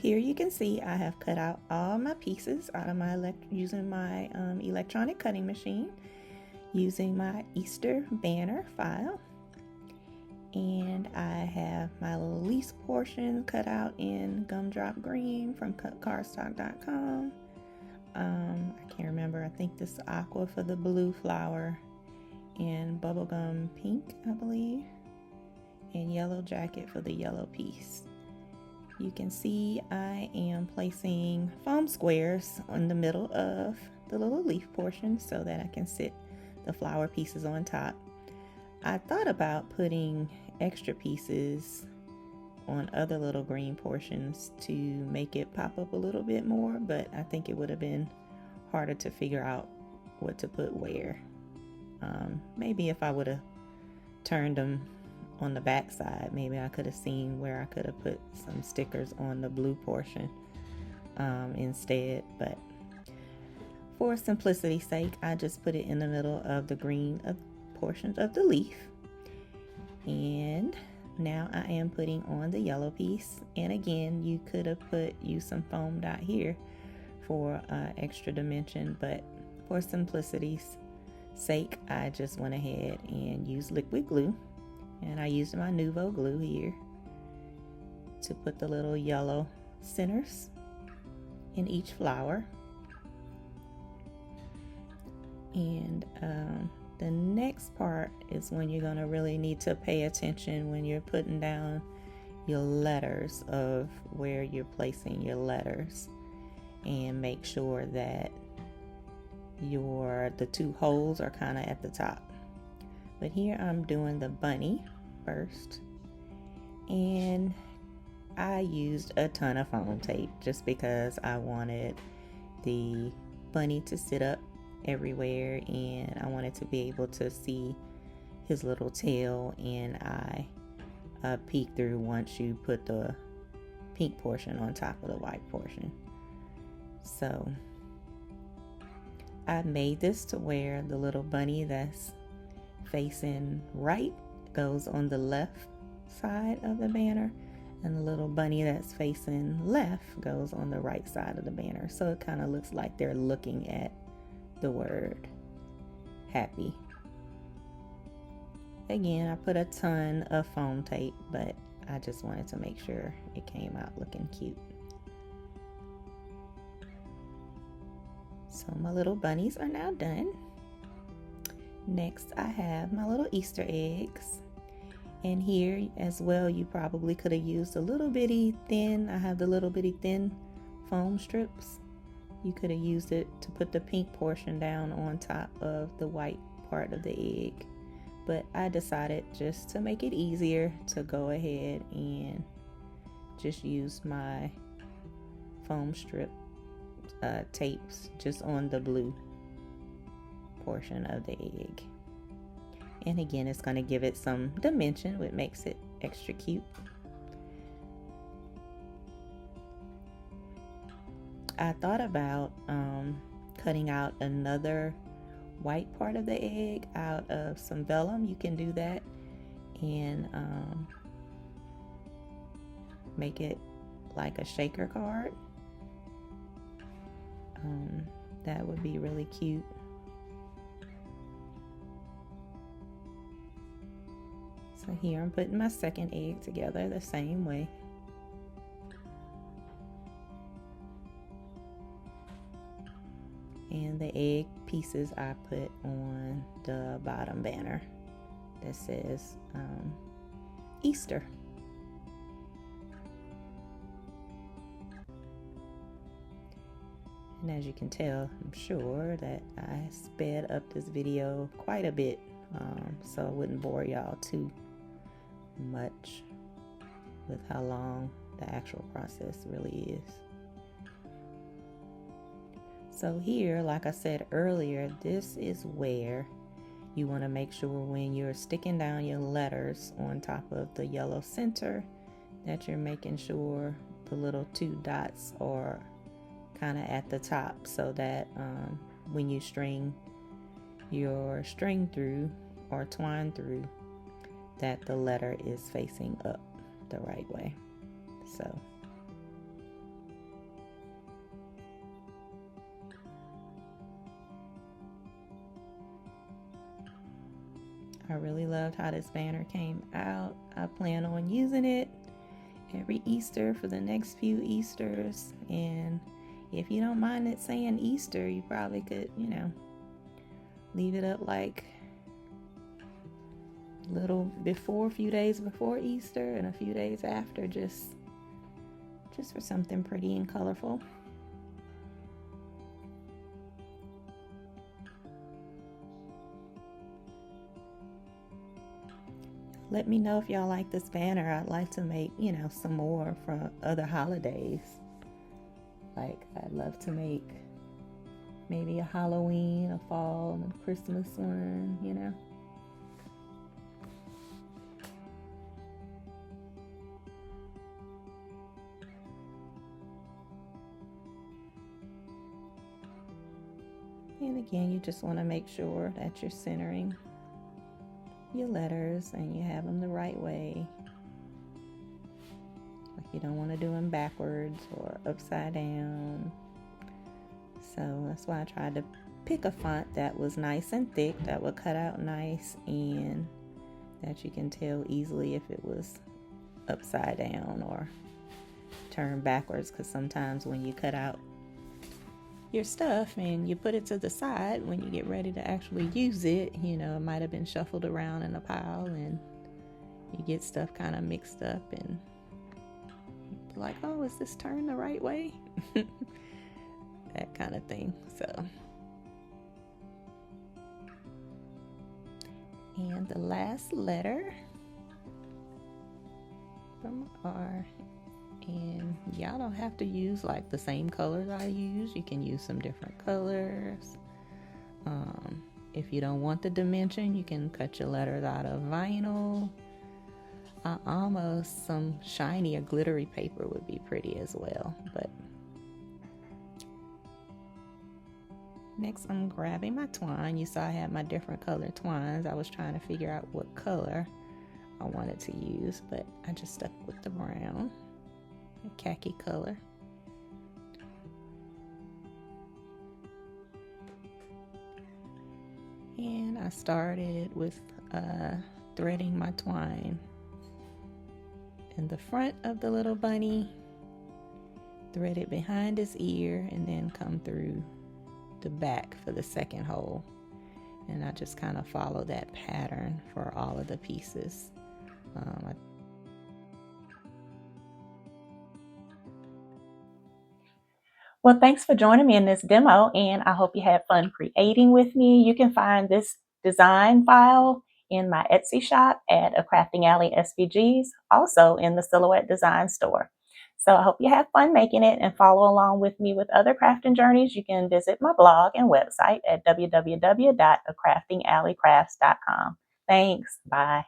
here you can see I have cut out all my pieces out of my using my electronic cutting machine, using my Easter banner file. And I have my least portion cut out in gumdrop green from cardstock.com. I can't remember, I think this is aqua for the blue flower, and bubblegum pink, I believe, and yellow jacket for the yellow piece. You can see I am placing foam squares in the middle of the little leaf portion so that I can sit the flower pieces on top. I thought about putting extra pieces on other little green portions to make it pop up a little bit more, but I think it would have been harder to figure out what to put where. Maybe if I would have turned them on the back side, maybe I could have seen where I could have put some stickers on the blue portion instead, but for simplicity's sake, I just put it in the middle of the green portions of the leaf. And now I am putting on the yellow piece, and again, you could have used some foam dot here for extra dimension, but for simplicity's sake, I just went ahead and used liquid glue, and I used my Nuvo glue here to put the little yellow centers in each flower. And the next part is when you're going to really need to pay attention when you're putting down your letters, of where you're placing your letters, and make sure that the two holes are kind of at the top. But here I'm doing the bunny first, and I used a ton of foam tape just because I wanted the bunny to sit up everywhere, and I wanted to be able to see his little tail and eye peek through once you put the pink portion on top of the white portion. So I made this to where the little bunny that's facing right goes on the left side of the banner, and the little bunny that's facing left goes on the right side of the banner. So it kind of looks like they're looking at the word happy. Again, I put a ton of foam tape, but I just wanted to make sure it came out looking cute. So my little bunnies are now done. Next, I have my little Easter eggs. And here as well, you probably could have used a little bitty thin, I have the little bitty thin foam strips. You could have used it to put the pink portion down on top of the white part of the egg. But I decided, just to make it easier, to go ahead and just use my foam strip tapes just on the blue portion of the egg. And again, it's going to give it some dimension, which makes it extra cute. I thought about cutting out another white part of the egg out of some vellum. You can do that and make it like a shaker card. That would be really cute. So here I'm putting my second egg together the same way. And the egg pieces I put on the bottom banner that says Easter. And as you can tell, I'm sure that I sped up this video quite a bit, so I wouldn't bore y'all too much with how long the actual process really is. So here, like I said earlier, this is where you want to make sure when you're sticking down your letters on top of the yellow center that you're making sure the little two dots are kind of at the top, so that when you string your string through or twine through, that the letter is facing up the right way. So I really loved how this banner came out. I plan on using it every Easter for the next few Easters. And if you don't mind it saying Easter, you probably could, leave it up like a few days before Easter and a few days after, just for something pretty and colorful. Let me know if y'all like this banner. I'd like to make, some more from other holidays. Like, I'd love to make maybe a Halloween, a fall, and a Christmas one, And again, you just want to make sure that you're centering your letters and you have them the right way. Like, you don't want to do them backwards or upside down. So that's why I tried to pick a font that was nice and thick, that would cut out nice, and that you can tell easily if it was upside down or turned backwards, because sometimes when you cut out your stuff and you put it to the side, when you get ready to actually use it, it might have been shuffled around in a pile and you get stuff kind of mixed up and you're like, oh, is this turned the right way? That kind of thing. So, and the last letter from R. And y'all don't have to use like the same colors I use. You can use some different colors. If you don't want the dimension, you can cut your letters out of vinyl. Almost some shiny or glittery paper would be pretty as well. But next, I'm grabbing my twine. You saw I had my different color twines. I was trying to figure out what color I wanted to use, but I just stuck with the brown. Khaki color. And I started with threading my twine in the front of the little bunny, thread it behind his ear, and then come through the back for the second hole. And I just kind of follow that pattern for all of the pieces. Well, thanks for joining me in this demo, and I hope you had fun creating with me. You can find this design file in my Etsy shop at A Crafting Alley SVGs, also in the Silhouette Design Store. So I hope you have fun making it and follow along with me with other crafting journeys. You can visit my blog and website at www.acraftingalleycrafts.com. Thanks. Bye.